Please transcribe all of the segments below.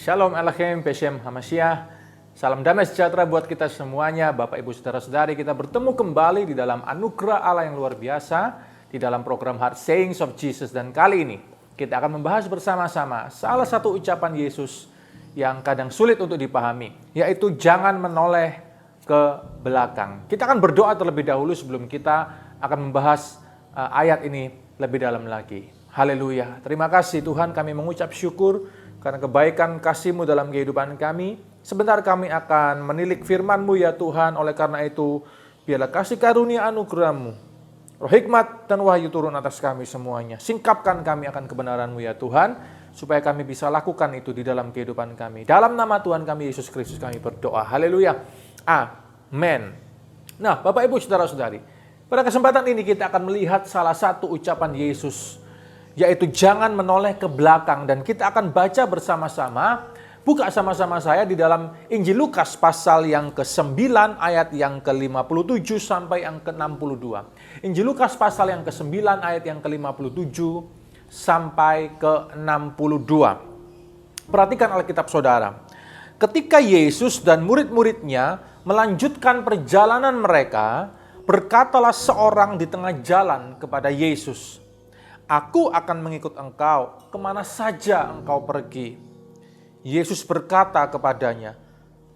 Shalom Alaikum, Beshem Hamashiach. Salam damai sejahtera buat kita semuanya, Bapak Ibu Saudara-saudari. Kita bertemu kembali di dalam anugerah Allah yang luar biasa, di dalam program Heart Sayings of Jesus. Dan kali ini kita akan membahas bersama-sama salah satu ucapan Yesus yang kadang sulit untuk dipahami, yaitu jangan menoleh ke belakang. Kita akan berdoa terlebih dahulu sebelum kita akan membahas ayat ini lebih dalam lagi. Haleluya. Terima kasih Tuhan, kami mengucap syukur karena kebaikan kasih-Mu dalam kehidupan kami. Sebentar kami akan menilik firman-Mu ya Tuhan. Oleh karena itu, biarlah kasih karunia anugerah-Mu, roh hikmat dan wahyu turun atas kami semuanya. Singkapkan kami akan kebenaran-Mu ya Tuhan, supaya kami bisa lakukan itu di dalam kehidupan kami. Dalam nama Tuhan kami Yesus Kristus kami berdoa. Haleluya. Amin. Nah, Bapak Ibu Saudara-saudari, pada kesempatan ini kita akan melihat salah satu ucapan Yesus, yaitu jangan menoleh ke belakang. Dan kita akan baca bersama-sama, buka sama-sama saya di dalam Injil Lukas pasal yang ke-9 ayat yang ke-57 sampai yang ke-62. Injil Lukas pasal yang ke-9 ayat yang ke-57 sampai ke-62. Perhatikan Alkitab saudara. Ketika Yesus dan murid-muridnya melanjutkan perjalanan mereka, berkatalah seorang di tengah jalan kepada Yesus, "Aku akan mengikut engkau kemana saja engkau pergi." Yesus berkata kepadanya,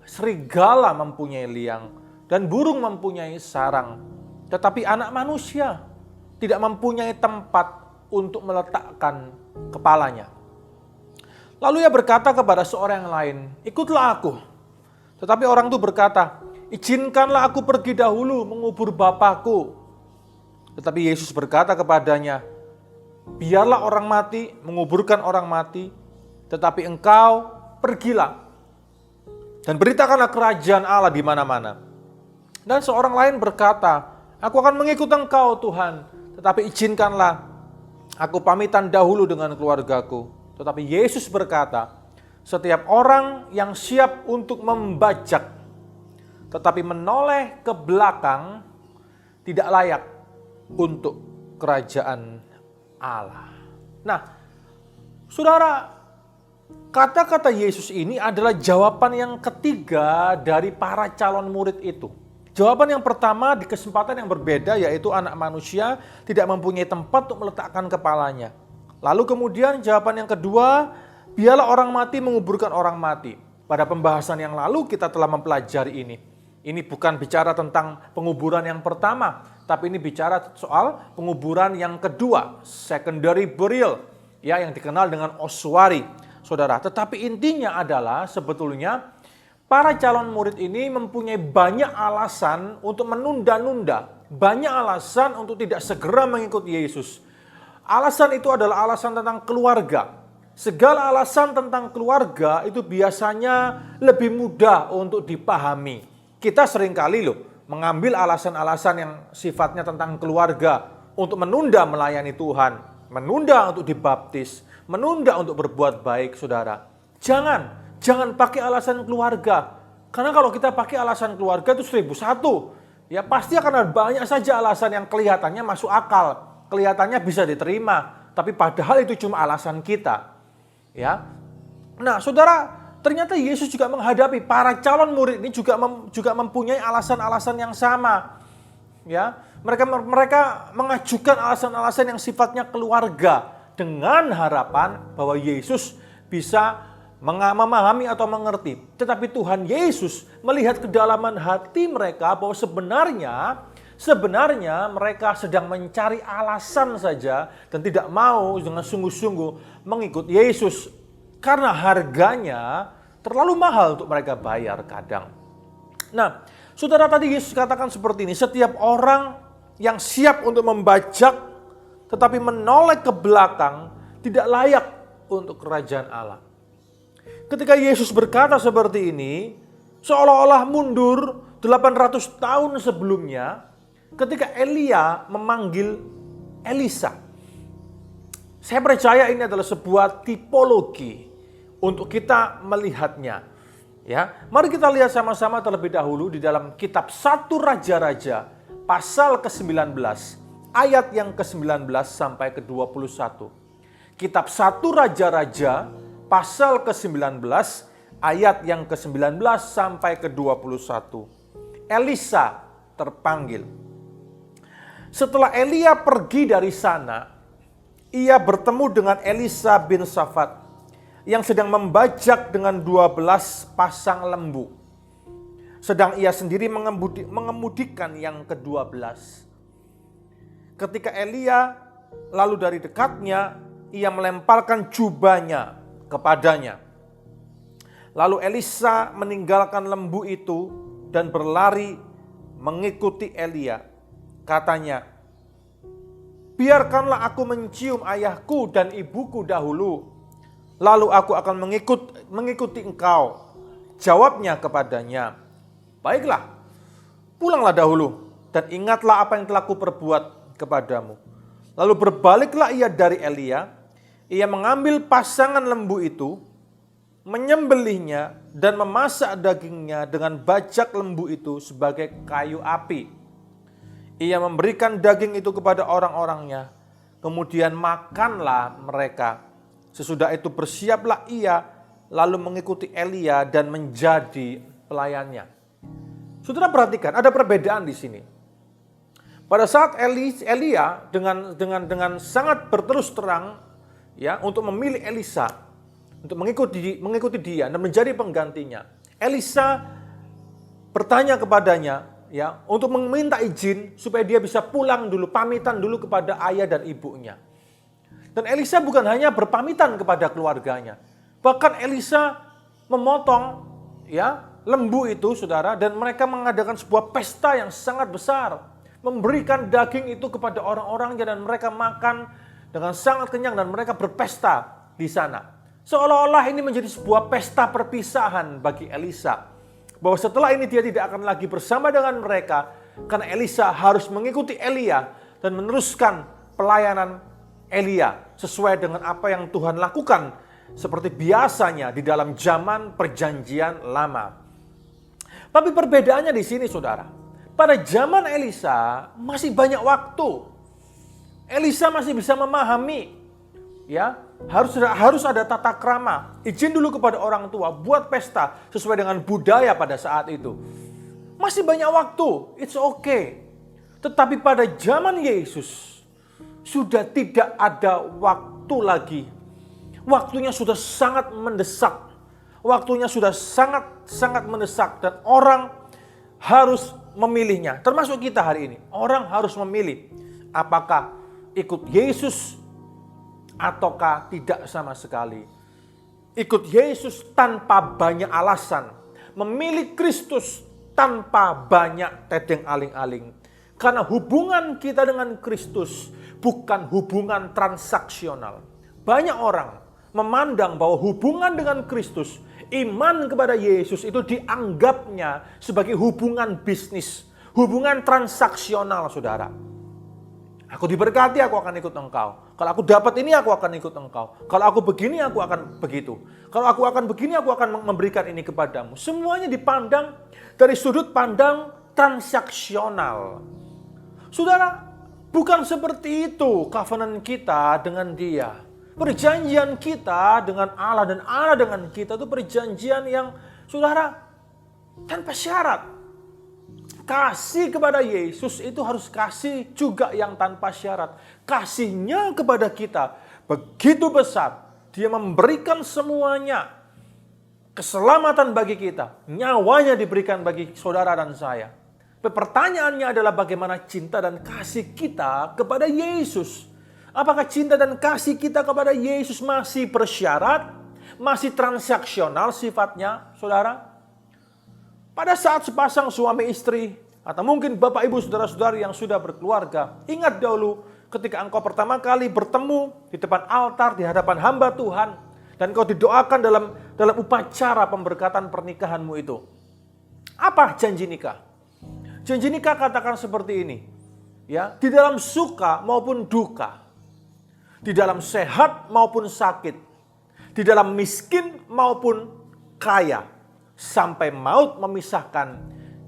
"Serigala mempunyai liang dan burung mempunyai sarang, tetapi anak manusia tidak mempunyai tempat untuk meletakkan kepalanya." Lalu ia berkata kepada seorang yang lain, "Ikutlah aku." Tetapi orang itu berkata, "Izinkanlah aku pergi dahulu mengubur Bapakku." Tetapi Yesus berkata kepadanya, "Biarlah orang mati menguburkan orang mati, tetapi engkau pergilah dan beritakanlah kerajaan Allah di mana-mana." Dan seorang lain berkata, "Aku akan mengikut engkau Tuhan, tetapi izinkanlah aku pamitan dahulu dengan keluargaku." Tetapi Yesus berkata, "Setiap orang yang siap untuk membajak, tetapi menoleh ke belakang, tidak layak untuk kerajaan Allah." Nah, saudara, kata-kata Yesus ini adalah jawaban yang ketiga dari para calon murid itu. Jawaban yang pertama di kesempatan yang berbeda, yaitu anak manusia tidak mempunyai tempat untuk meletakkan kepalanya. Lalu kemudian jawaban yang kedua, biarlah orang mati menguburkan orang mati. Pada pembahasan yang lalu kita telah mempelajari ini. Ini bukan bicara tentang penguburan yang pertama, tapi ini bicara soal penguburan yang kedua, secondary burial, ya, yang dikenal dengan ossuary, saudara. Tetapi intinya adalah sebetulnya para calon murid ini mempunyai banyak alasan untuk menunda-nunda, banyak alasan untuk tidak segera mengikuti Yesus. Alasan itu adalah alasan tentang keluarga. Segala alasan tentang keluarga itu biasanya lebih mudah untuk dipahami. Kita seringkali mengambil alasan-alasan yang sifatnya tentang keluarga untuk menunda melayani Tuhan, menunda untuk dibaptis, menunda untuk berbuat baik, saudara. Jangan pakai alasan keluarga. Karena kalau kita pakai alasan keluarga itu 1001. Ya pasti akan ada banyak saja alasan yang kelihatannya masuk akal, kelihatannya bisa diterima, tapi padahal itu cuma alasan kita. Ya. Nah, saudara, ternyata Yesus juga menghadapi para calon murid ini juga mempunyai alasan-alasan yang sama. Ya, mereka mengajukan alasan-alasan yang sifatnya keluarga dengan harapan bahwa Yesus bisa memahami atau mengerti. Tetapi Tuhan Yesus melihat kedalaman hati mereka bahwa sebenarnya mereka sedang mencari alasan saja dan tidak mau dengan sungguh-sungguh mengikut Yesus. Karena harganya terlalu mahal untuk mereka bayar kadang. Nah, saudara, tadi Yesus katakan seperti ini, setiap orang yang siap untuk membajak tetapi menoleh ke belakang tidak layak untuk kerajaan Allah. Ketika Yesus berkata seperti ini, seolah-olah mundur 800 tahun sebelumnya ketika Elia memanggil Elisa. Saya percaya ini adalah sebuah tipologi untuk kita melihatnya. Ya, mari kita lihat sama-sama terlebih dahulu di dalam kitab 1 Raja-Raja pasal ke-19 ayat yang ke-19 sampai ke-21. Kitab 1 Raja-Raja pasal ke-19 ayat yang ke-19 sampai ke-21. Elisa terpanggil. Setelah Elia pergi dari sana, ia bertemu dengan Elisa bin Safat yang sedang membajak dengan 12 pasang lembu. Sedang ia sendiri mengemudikan yang ke-12. Ketika Elia lalu dari dekatnya, ia melemparkan jubahnya kepadanya. Lalu Elisa meninggalkan lembu itu dan berlari mengikuti Elia. Katanya, biarkanlah aku mencium ayahku dan ibuku dahulu, lalu aku akan mengikuti engkau. Jawabnya kepadanya, baiklah, pulanglah dahulu dan ingatlah apa yang telah kuperbuat kepadamu. Lalu berbaliklah ia dari Elia, ia mengambil pasangan lembu itu, menyembelihnya dan memasak dagingnya dengan bajak lembu itu sebagai kayu api. Ia memberikan daging itu kepada orang-orangnya, kemudian makanlah mereka. Sesudah itu bersiaplah ia, lalu mengikuti Elia dan menjadi pelayannya. Saudara perhatikan, ada perbedaan di sini. Pada saat Elia dengan sangat berterus terang ya untuk memilih Elisa untuk mengikuti dia dan menjadi penggantinya. Elisa bertanya kepadanya ya untuk meminta izin supaya dia bisa pulang dulu, pamitan dulu kepada ayah dan ibunya. Dan Elisa bukan hanya berpamitan kepada keluarganya, bahkan Elisa memotong ya lembu itu, saudara, dan mereka mengadakan sebuah pesta yang sangat besar, memberikan daging itu kepada orang-orangnya dan mereka makan dengan sangat kenyang dan mereka berpesta di sana. Seolah-olah ini menjadi sebuah pesta perpisahan bagi Elisa. Bahwa setelah ini dia tidak akan lagi bersama dengan mereka, karena Elisa harus mengikuti Elia dan meneruskan pelayanan Elia sesuai dengan apa yang Tuhan lakukan seperti biasanya di dalam zaman perjanjian lama. Tapi perbedaannya di sini, saudara. Pada zaman Elisa masih banyak waktu. Elisa masih bisa memahami, ya, harus ada tata krama. Izin dulu kepada orang tua, buat pesta sesuai dengan budaya pada saat itu. Masih banyak waktu, it's okay. Tetapi pada zaman Yesus sudah tidak ada waktu lagi. Waktunya sudah sangat mendesak. Waktunya sudah sangat mendesak dan orang harus memilihnya. Termasuk kita hari ini, orang harus memilih apakah ikut Yesus ataukah tidak sama sekali. Ikut Yesus tanpa banyak alasan. Memilih Kristus tanpa banyak tedeng aling-aling. Karena hubungan kita dengan Kristus bukan hubungan transaksional. Banyak orang memandang bahwa hubungan dengan Kristus, iman kepada Yesus itu dianggapnya sebagai hubungan bisnis. Hubungan transaksional, saudara. Aku diberkati, aku akan ikut engkau. Kalau aku dapat ini, aku akan ikut engkau. Kalau aku begini, aku akan begitu. Kalau aku akan begini, aku akan memberikan ini kepadamu. Semuanya dipandang dari sudut pandang transaksional. Saudara, bukan seperti itu covenant kita dengan dia. Perjanjian kita dengan Allah dan Allah dengan kita itu perjanjian yang, saudara, tanpa syarat. Kasih kepada Yesus itu harus kasih juga yang tanpa syarat. Kasihnya kepada kita begitu besar. Dia memberikan semuanya. Keselamatan bagi kita. Nyawanya diberikan bagi saudara dan saya. Pertanyaannya adalah bagaimana cinta dan kasih kita kepada Yesus. Apakah cinta dan kasih kita kepada Yesus masih bersyarat? Masih transaksional sifatnya, saudara? Pada saat sepasang suami istri, atau mungkin bapak ibu saudara-saudari yang sudah berkeluarga, ingat dahulu ketika engkau pertama kali bertemu di depan altar, di hadapan hamba Tuhan, dan engkau didoakan dalam upacara pemberkatan pernikahanmu itu. Apa janji nikah? Janji nikah katakan seperti ini, ya, di dalam suka maupun duka, di dalam sehat maupun sakit, di dalam miskin maupun kaya, sampai maut memisahkan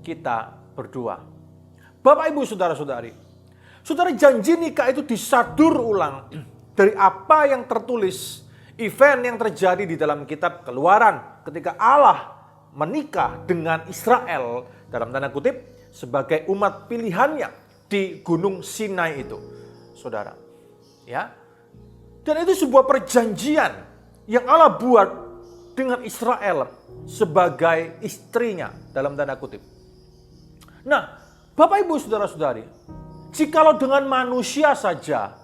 kita berdua. Bapak ibu saudara-saudari, saudara, janji nikah itu disadur ulang dari apa yang tertulis Event yang terjadi di dalam kitab Keluaran ketika Allah menikah dengan Israel dalam tanda kutip sebagai umat pilihannya di Gunung Sinai itu, saudara. Ya. Dan itu sebuah perjanjian yang Allah buat dengan Israel sebagai istrinya dalam tanda kutip. Nah, Bapak Ibu Saudara-saudari, jikalau dengan manusia saja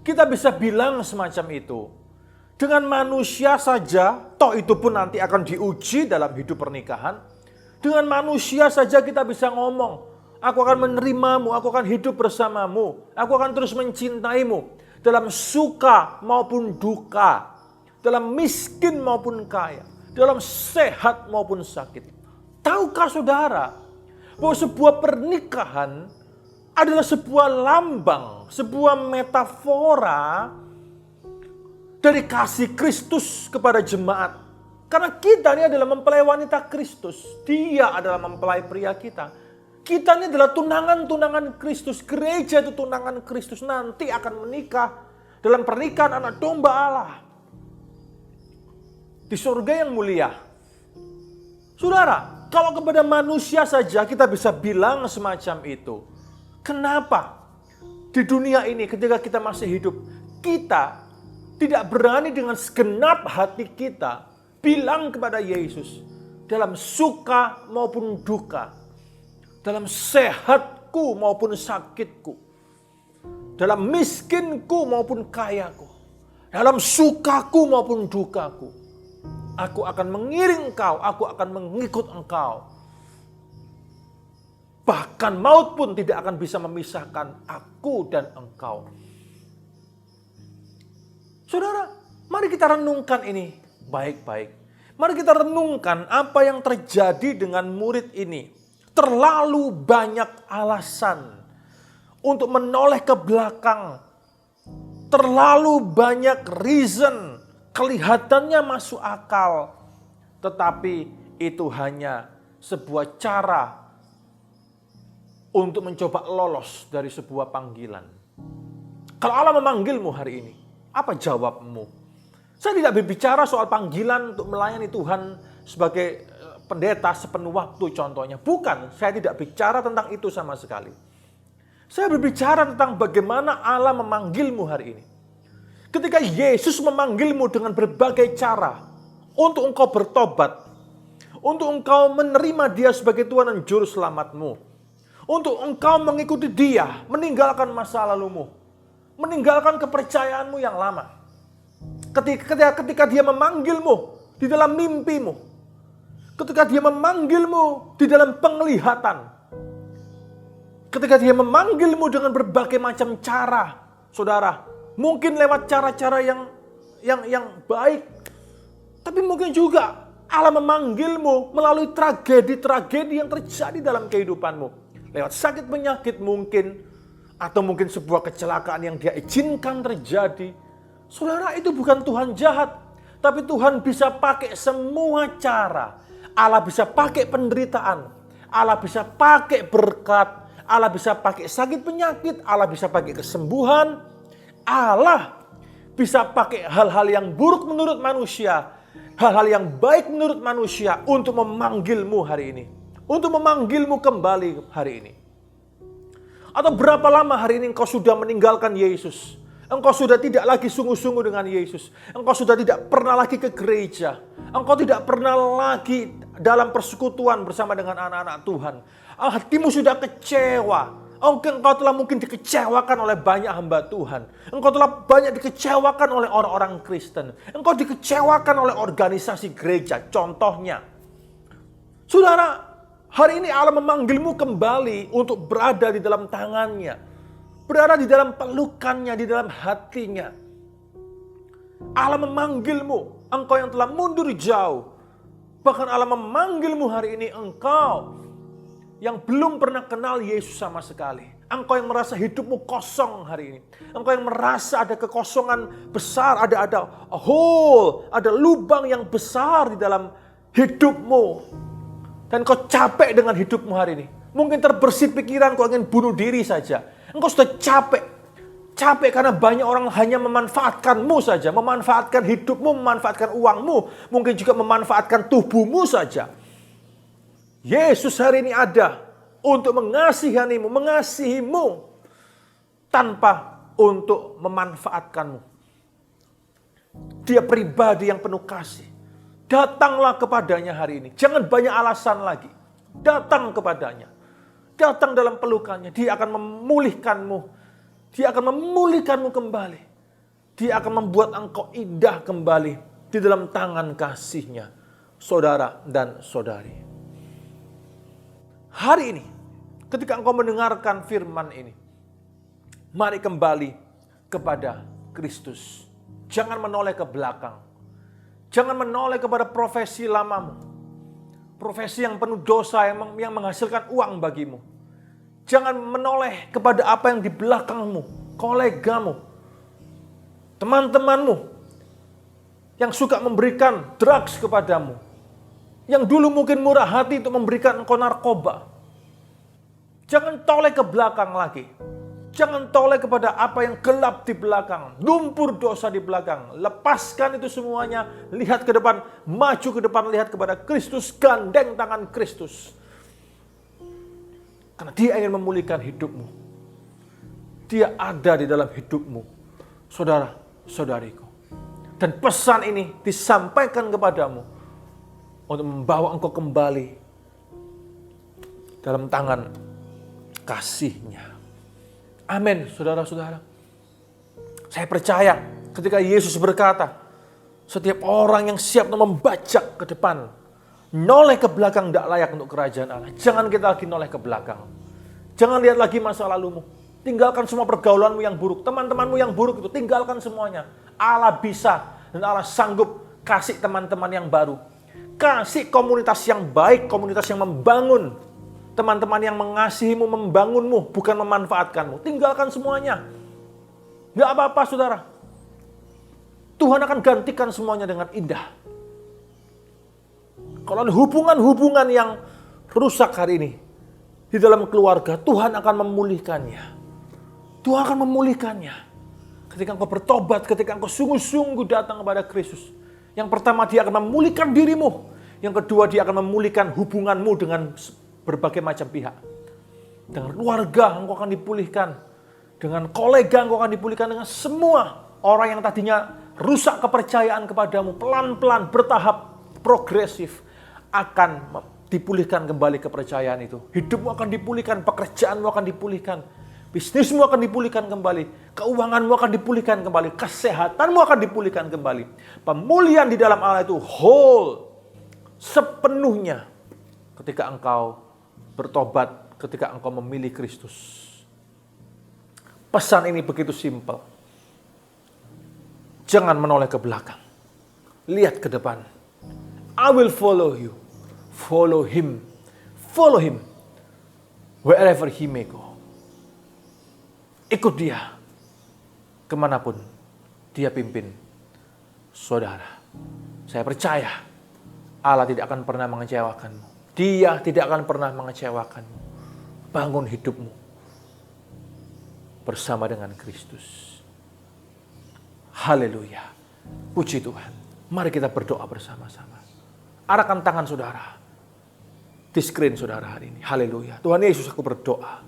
kita bisa bilang semacam itu. Dengan manusia saja, toh itu pun nanti akan diuji dalam hidup pernikahan. Dengan manusia saja kita bisa ngomong, aku akan menerimamu, aku akan hidup bersamamu, aku akan terus mencintaimu. Dalam suka maupun duka, dalam miskin maupun kaya, dalam sehat maupun sakit. Tahukah saudara, bahwa sebuah pernikahan adalah sebuah lambang, sebuah metafora dari kasih Kristus kepada jemaat. Karena kita ini adalah mempelai wanita Kristus. Dia adalah mempelai pria kita. Kita ini adalah tunangan-tunangan Kristus. Gereja itu tunangan Kristus. Nanti akan menikah dalam pernikahan anak domba Allah. Di surga yang mulia. Saudara, kalau kepada manusia saja kita bisa bilang semacam itu. Kenapa? Di dunia ini ketika kita masih hidup, kita tidak berani dengan segenap hati kita bilang kepada Yesus dalam suka maupun duka, dalam sehatku maupun sakitku, dalam miskinku maupun kayaku, dalam sukaku maupun dukaku. Aku akan mengiring engkau, aku akan mengikut engkau. Bahkan maut pun tidak akan bisa memisahkan aku dan engkau. Saudara, mari kita renungkan ini baik-baik. Mari kita renungkan apa yang terjadi dengan murid ini. Terlalu banyak alasan untuk menoleh ke belakang. Terlalu banyak reason. Kelihatannya masuk akal. Tetapi itu hanya sebuah cara untuk mencoba lolos dari sebuah panggilan. Kalau Allah memanggilmu hari ini, apa jawabmu? Saya tidak berbicara soal panggilan untuk melayani Tuhan sebagai pendeta sepenuh waktu contohnya. Bukan, saya tidak bicara tentang itu sama sekali. Saya berbicara tentang bagaimana Allah memanggilmu hari ini. Ketika Yesus memanggilmu dengan berbagai cara untuk engkau bertobat, untuk engkau menerima Dia sebagai Tuhan dan Juru Selamatmu, untuk engkau mengikuti Dia, meninggalkan masa lalumu, meninggalkan kepercayaanmu yang lama. Ketika Dia memanggilmu di dalam mimpimu, ketika Dia memanggilmu di dalam penglihatan, ketika Dia memanggilmu dengan berbagai macam cara, saudara, mungkin lewat cara-cara yang baik, tapi mungkin juga Allah memanggilmu melalui tragedi-tragedi yang terjadi dalam kehidupanmu, lewat sakit penyakit mungkin, atau mungkin sebuah kecelakaan yang Dia izinkan terjadi. Saudara, itu bukan Tuhan jahat. Tapi Tuhan bisa pakai semua cara. Allah bisa pakai penderitaan. Allah bisa pakai berkat. Allah bisa pakai sakit penyakit. Allah bisa pakai kesembuhan. Allah bisa pakai hal-hal yang buruk menurut manusia. Hal-hal yang baik menurut manusia untuk memanggilmu hari ini. Untuk memanggilmu kembali hari ini. Atau berapa lama hari ini engkau sudah meninggalkan Yesus? Engkau sudah tidak lagi sungguh-sungguh dengan Yesus. Engkau sudah tidak pernah lagi ke gereja. Engkau tidak pernah lagi dalam persekutuan bersama dengan anak-anak Tuhan. Hatimu sudah kecewa. Engkau telah mungkin dikecewakan oleh banyak hamba Tuhan. Engkau telah banyak dikecewakan oleh orang-orang Kristen. Engkau dikecewakan oleh organisasi gereja. Contohnya, saudara, hari ini Allah memanggilmu kembali untuk berada di dalam tangannya. Berada di dalam pelukannya, di dalam hatinya. Allah memanggilmu, engkau yang telah mundur jauh. Bahkan Allah memanggilmu hari ini, engkau yang belum pernah kenal Yesus sama sekali. Engkau yang merasa hidupmu kosong hari ini. Engkau yang merasa ada kekosongan besar, ada hole, ada lubang yang besar di dalam hidupmu. Dan kau capek dengan hidupmu hari ini. Mungkin terbersit pikiran kau ingin bunuh diri saja. Engkau sudah capek. capek karena banyak orang hanya memanfaatkanmu saja, memanfaatkan hidupmu, memanfaatkan uangmu, mungkin juga memanfaatkan tubuhmu saja. Yesus hari ini ada untuk mengasihimu tanpa untuk memanfaatkanmu. Dia pribadi yang penuh kasih. Datanglah kepadanya hari ini. Jangan banyak alasan lagi. Datang kepadanya. Datang dalam pelukannya. Dia akan memulihkanmu. Dia akan memulihkanmu kembali. Dia akan membuat engkau indah kembali di dalam tangan kasih-Nya, saudara dan saudari. Hari ini, ketika engkau mendengarkan firman ini, mari kembali kepada Kristus. Jangan menoleh ke belakang. Jangan menoleh kepada profesi lamamu. Profesi yang penuh dosa, yang menghasilkan uang bagimu. Jangan menoleh kepada apa yang di belakangmu, kolegamu, teman-temanmu, yang suka memberikan drugs kepadamu. Yang dulu mungkin murah hati untuk memberikan engkau narkoba. Jangan toleh ke belakang lagi. Jangan toleh kepada apa yang gelap di belakang. Lumpur dosa di belakang. Lepaskan itu semuanya. Lihat ke depan. Maju ke depan. Lihat kepada Kristus. Gandeng tangan Kristus. Karena Dia ingin memulihkan hidupmu. Dia ada di dalam hidupmu. Saudara-saudariku. Dan pesan ini disampaikan kepadamu. Untuk membawa engkau kembali dalam tangan kasih-Nya. Amin, saudara-saudara. Saya percaya ketika Yesus berkata, setiap orang yang siap untuk membajak ke depan, noleh ke belakang tidak layak untuk kerajaan Allah. Jangan kita lagi noleh ke belakang. Jangan lihat lagi masa lalumu. Tinggalkan semua pergaulanmu yang buruk. Teman-temanmu yang buruk itu, tinggalkan semuanya. Allah bisa dan Allah sanggup kasih teman-teman yang baru. Kasih komunitas yang baik, komunitas yang membangun. Teman-teman yang mengasihimu, membangunmu, bukan memanfaatkanmu. Tinggalkan semuanya. Gak apa-apa, saudara. Tuhan akan gantikan semuanya dengan indah. Kalau ada hubungan-hubungan yang rusak hari ini, di dalam keluarga, Tuhan akan memulihkannya. Tuhan akan memulihkannya. Ketika engkau bertobat, ketika engkau sungguh-sungguh datang kepada Kristus. Yang pertama, Dia akan memulihkan dirimu. Yang kedua, Dia akan memulihkan hubunganmu dengan berbagai macam pihak. Dengan keluarga engkau akan dipulihkan. Dengan kolega engkau akan dipulihkan. Dengan semua orang yang tadinya rusak kepercayaan kepadamu. Pelan-pelan, bertahap, progresif. Akan dipulihkan kembali kepercayaan itu. Hidupmu akan dipulihkan. Pekerjaanmu akan dipulihkan. Bisnismu akan dipulihkan kembali. Keuanganmu akan dipulihkan kembali. Kesehatanmu akan dipulihkan kembali. Pemulihan di dalam Allah itu whole. Sepenuhnya. Ketika engkau bertobat, ketika engkau memilih Kristus. Pesan ini begitu simpel. Jangan menoleh ke belakang. Lihat ke depan. I will follow you. Follow Him. Follow Him. Wherever He may go. Ikut Dia. Kemanapun Dia pimpin. Saudara. Saya percaya Allah tidak akan pernah mengecewakanmu. Dia tidak akan pernah mengecewakanmu. Bangun hidupmu bersama dengan Kristus. Haleluya. Puji Tuhan. Mari kita berdoa bersama-sama. Arahkan tangan saudara di screen saudara hari ini. Haleluya. Tuhan Yesus, aku berdoa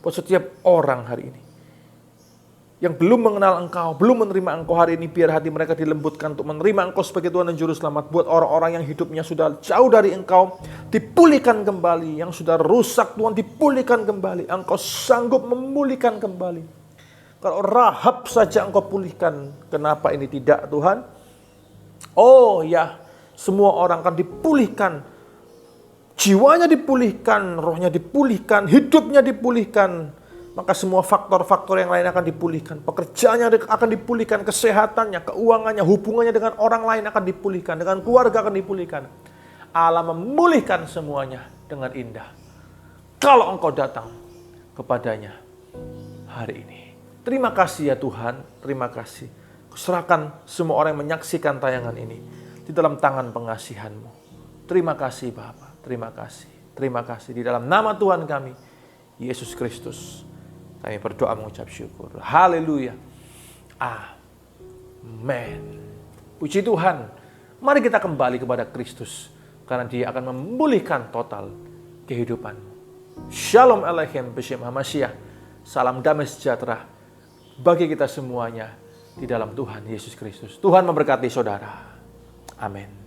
buat setiap orang hari ini yang belum mengenal Engkau, belum menerima Engkau hari ini, biar hati mereka dilembutkan untuk menerima Engkau sebagai Tuhan dan Juru Selamat. Buat orang-orang yang hidupnya sudah jauh dari Engkau, dipulihkan kembali. Yang sudah rusak, Tuhan, dipulihkan kembali. Engkau sanggup memulihkan kembali. Kalau Rahab saja Engkau pulihkan, kenapa ini tidak, Tuhan? Oh ya, semua orang akan dipulihkan. Jiwanya dipulihkan, rohnya dipulihkan, hidupnya dipulihkan. Maka semua faktor-faktor yang lain akan dipulihkan. Pekerjaannya akan dipulihkan, kesehatannya, keuangannya, hubungannya dengan orang lain akan dipulihkan, dengan keluarga akan dipulihkan. Allah memulihkan semuanya dengan indah. Kalau engkau datang kepadanya hari ini. Terima kasih ya Tuhan, terima kasih. Kuserahkan semua orang yang menyaksikan tayangan ini di dalam tangan pengasihan-Mu. Terima kasih Bapa, terima kasih. Terima kasih di dalam nama Tuhan kami, Yesus Kristus. Kami berdoa mengucap syukur. Haleluya. Amin. Puji Tuhan. Mari kita kembali kepada Kristus. Karena Dia akan memulihkan total kehidupanmu. Shalom Aleichem B'Shem HaMashiach. Salam damai sejahtera bagi kita semuanya di dalam Tuhan Yesus Kristus. Tuhan memberkati saudara. Amin.